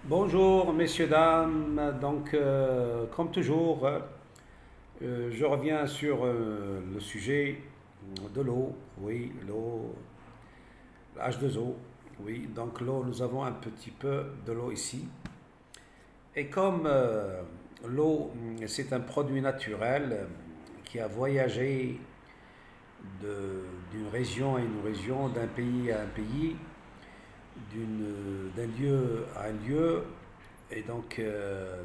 Bonjour messieurs, dames. Comme toujours, je reviens sur le sujet de l'eau. Oui, l'eau, H2O. Oui, donc l'eau, nous avons un petit peu de l'eau ici. Et comme l'eau, c'est un produit naturel qui a voyagé d'une région à une région, d'un pays à un pays, d'un lieu à un lieu. Et donc,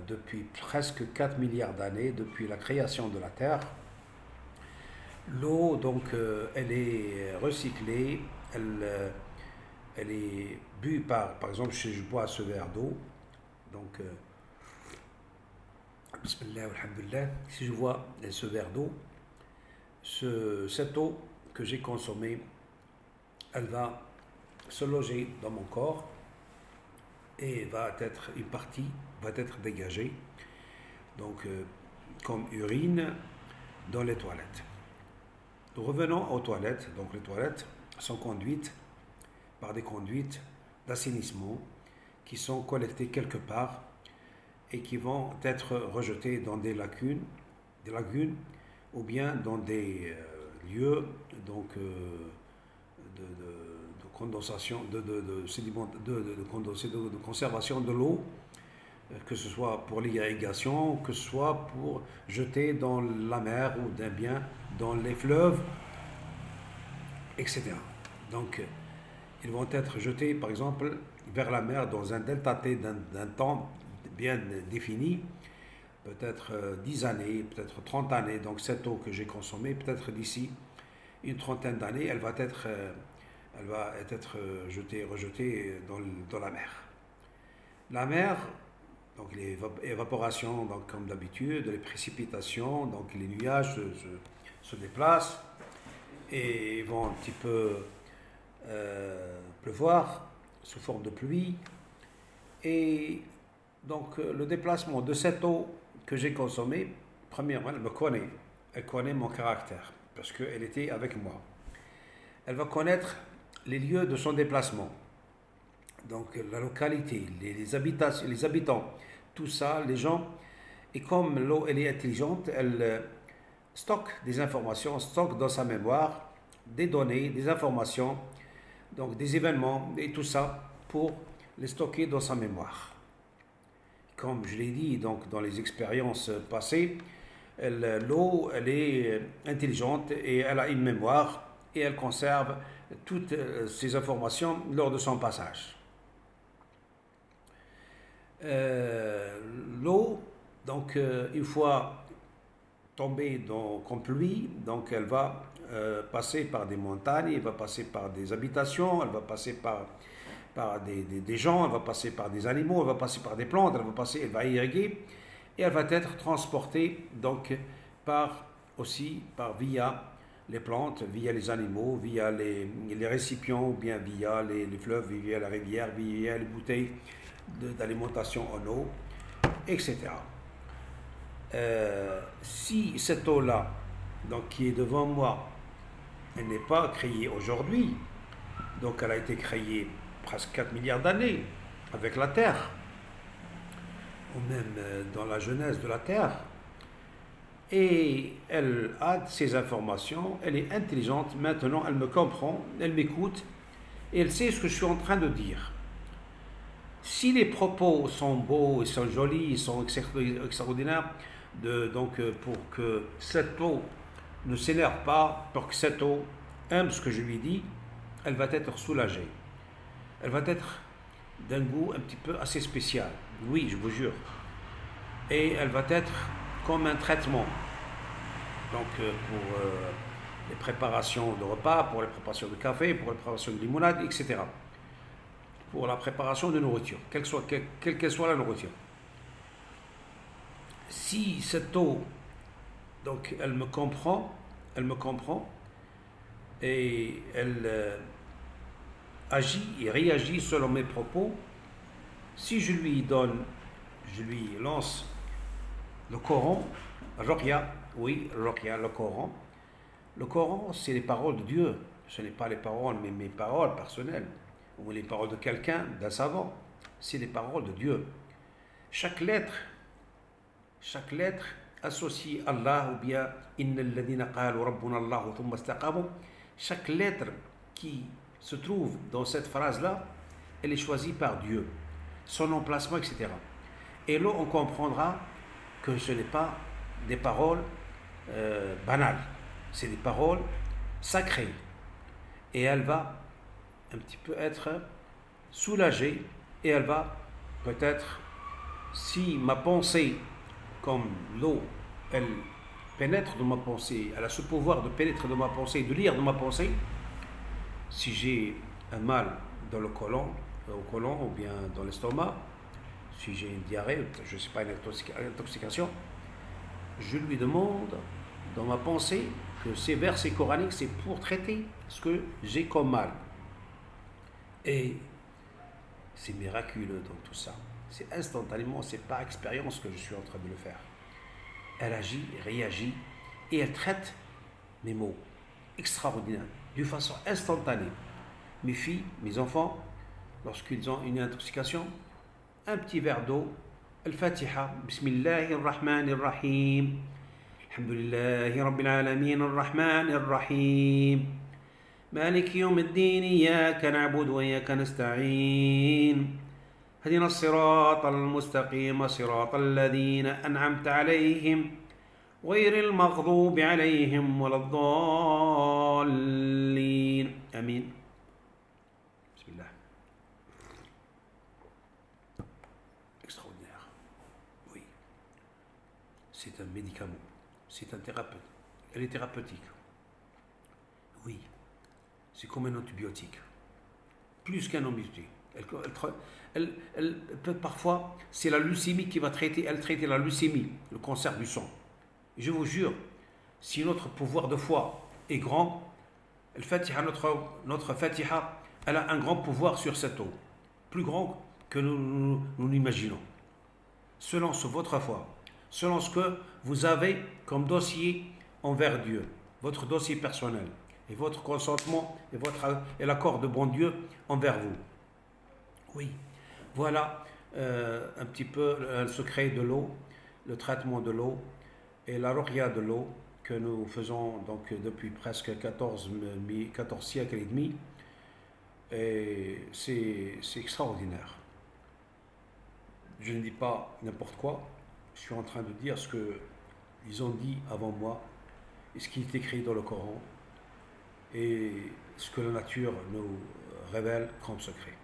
depuis presque 4 milliards d'années, depuis la création de la Terre, l'eau, elle est recyclée, elle est bue par exemple, si je bois ce verre d'eau, donc, bismillah, alhamdulillah, si je bois ce verre d'eau, cette eau que j'ai consommée, elle va se loger dans mon corps et une partie va être dégagée, donc, comme urine dans les toilettes. Nous revenons aux toilettes. Donc les toilettes sont conduites par des conduites d'assainissement qui sont collectées quelque part et qui vont être rejetées dans des lagunes ou bien dans des lieux de condensation, de sédiment, de conservation de l'eau, que ce soit pour l'irrigation, que ce soit pour jeter dans la mer ou bien dans les fleuves, etc. Donc, ils vont être jetés, par exemple, vers la mer dans un delta T d'un temps bien défini, peut-être 10 années, peut-être 30 années. Donc, cette eau que j'ai consommée, peut-être d'ici une trentaine d'années, elle va être rejetée dans la mer. La mer, donc les évaporations, donc comme d'habitude, les précipitations, donc les nuages se déplacent et vont un petit peu pleuvoir sous forme de pluie. Et donc le déplacement de cette eau que j'ai consommée, premièrement, elle me connaît. Elle connaît mon caractère parce qu'elle était avec moi. Elle va connaître les lieux de son déplacement. Donc la localité, les habitants, tout ça, les gens. Et comme l'eau, elle est intelligente, elle stocke des informations, stocke dans sa mémoire des données, des informations, donc des événements et tout ça pour les stocker dans sa mémoire. Comme je l'ai dit donc dans les expériences passées, l'eau elle est intelligente et elle a une mémoire et elle conserve toutes ces informations lors de son passage. L'eau, donc une fois tombée comme pluie, donc elle va passer par des montagnes, elle va passer par des habitations, elle va passer par des gens, elle va passer par des animaux, elle va passer par des plantes, elle va irriguer et elle va être transportée donc via les plantes, via les animaux, via les récipients, ou bien via les fleuves, via la rivière, via les bouteilles d'alimentation en eau, etc. Si cette eau-là, donc qui est devant moi, elle n'est pas créée aujourd'hui, donc elle a été créée presque 4 milliards d'années avec la Terre, ou même dans la genèse de la Terre, et elle a ces informations, elle est intelligente, maintenant elle me comprend, elle m'écoute, et elle sait ce que je suis en train de dire. Si les propos sont beaux, ils sont jolis, ils sont extraordinaires, pour que cette eau ne s'énerve pas, pour que cette eau aime ce que je lui dis, elle va être soulagée. Elle va être d'un goût un petit peu assez spécial. Oui, je vous jure. Et elle va être comme un traitement. Donc pour les préparations de repas, pour les préparations de café, pour les préparations de limonade, etc. Pour la préparation de nourriture, quelle qu'elle soit la nourriture. Si cette eau, donc elle me comprend et elle agit et réagit selon mes propos, si je lui lance le Coran, Ruqya, oui, Ruqya, le Coran, c'est les paroles de Dieu, ce n'est pas les paroles, mais mes paroles personnelles, ou les paroles de quelqu'un, d'un savant. c'est les paroles de Dieu. Chaque lettre associe Allah ou bien Inna alladhina qalu rabbuna Allah thumma istaqamu. Chaque lettre qui se trouve dans cette phrase-là, elle est choisie par Dieu, son emplacement, etc. Et là, on comprendra que ce n'est pas des paroles banales, c'est des paroles sacrées. Et elle va un petit peu être soulagée et elle va peut-être, si ma pensée, comme l'eau, elle pénètre dans ma pensée, elle a ce pouvoir de pénétrer dans ma pensée, de lire dans ma pensée, si j'ai un mal dans le côlon, au côlon ou bien dans l'estomac, si j'ai une diarrhée, je ne sais pas, une intoxication, je lui demande dans ma pensée que ces versets coraniques, c'est pour traiter ce que j'ai comme mal. Et c'est miraculeux dans tout ça. C'est instantanément, c'est par expérience que je suis en train de le faire. Elle agit, réagit et elle traite mes mots. Extraordinaire, d'une façon instantanée. Mes filles, mes enfants, lorsqu'ils ont une intoxication, un petit verre d'eau, Al-Fatiha, Bismillahirrahmanirrahim, Alhamdulillahi Rabbil Alamin, Ar-Rahmanir-Rahim, Malik Yawmiddin, Iyyaka na'budu wa iyyaka nasta'in, Hadina as-sirata al-mustaqim, sirata alladhina an'amta alayhim, غير المغضوب عليهم ولا الضالين آمين. بسم الله. Extraordinaire. Oui. C'est un médicament. C'est un thérapeute. Elle est thérapeutique. Oui. C'est comme un antibiotique. Plus qu'un antibiotique. Elle peut parfois, c'est la leucémie qui va traiter, elle traite la leucémie, le cancer du sang. Je vous jure, si notre pouvoir de foi est grand, notre Fatiha, elle a un grand pouvoir sur cette eau, plus grand que nous l'imaginons. Selon votre foi, selon ce que vous avez comme dossier envers Dieu, votre dossier personnel, et votre consentement et l'accord de bon Dieu envers vous. Oui, voilà un petit peu le secret de l'eau, le traitement de l'eau, et la ruqya de l'eau que nous faisons donc depuis presque 14 siècles et demi, et c'est extraordinaire. Je ne dis pas n'importe quoi, je suis en train de dire ce qu'ils ont dit avant moi, et ce qui est écrit dans le Coran, et ce que la nature nous révèle comme secret.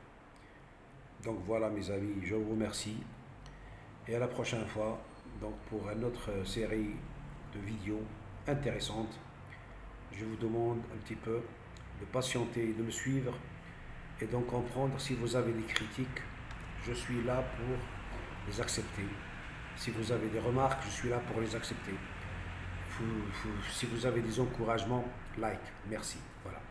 Donc voilà mes amis, je vous remercie, et à la prochaine fois, donc pour une autre série de vidéos intéressantes. Je vous demande un petit peu de patienter, de me suivre et donc comprendre si vous avez des critiques, je suis là pour les accepter. Si vous avez des remarques, je suis là pour les accepter. Si vous avez des encouragements, like, merci. Voilà.